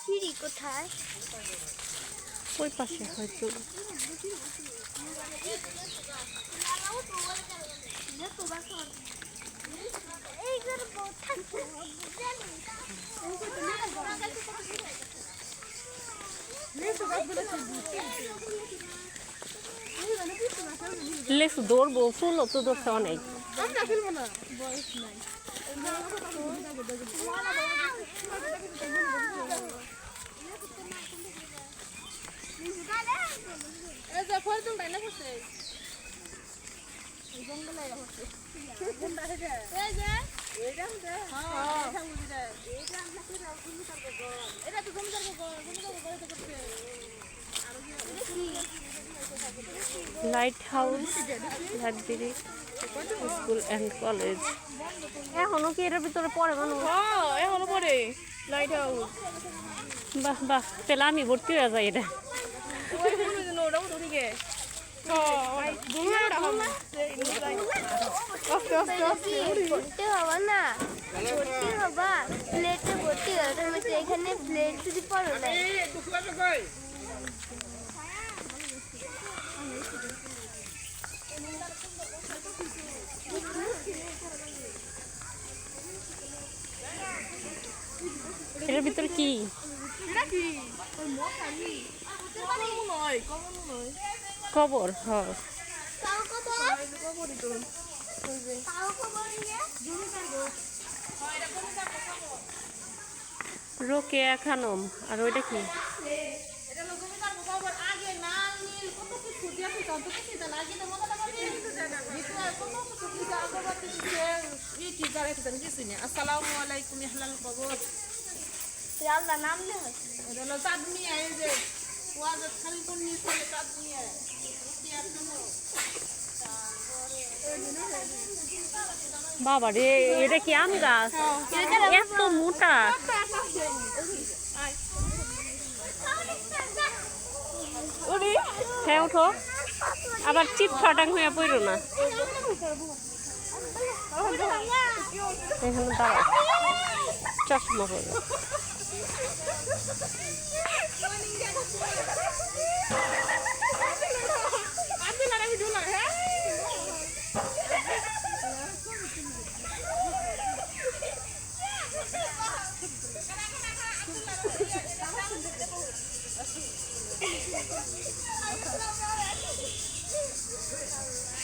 সিঁড়ি কোথায়? ওই পাশে হয়তো। লেসু ধরবো, ফুলও তো ধরছে অনেক। লাইট হাউস ধানবিরি স্কুল অ্যান্ড কলেজ। এখনো কি এর ভিতরে পড়ে মানুষ? এখনো পরে লাইট হাউস। বাহ বাহ, তাহলে আমি ভর্তি হয়ে যাই এটা। ভর্তি হবা না, ভর্তি হবা প্লেটে ভর্তি হবে। এখানে প্লেট যদি পড়ো না এর ভিতরে কি কবর? হ্যাঁ, রোকেয়া খানম। আর ওইটা কি? আসসালামু আলাইকুম ইহলাল কবর। আল্লাহ নাম নেই এটা হলো চাঁদনি এই যে ওয়াজত খালি কোন নিচে চাঁদনি বাবা রে, এটা কি আম গাছ? এত মোটা। হ্যাঁ, ওঠো, আবার চিট ফাটাং হয়ে পড়ো না। এখানে দাঁড়াও, চশমা করো।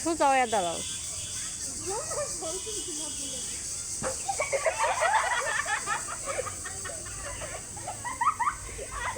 সোজা হয়ে দাঁড়াও।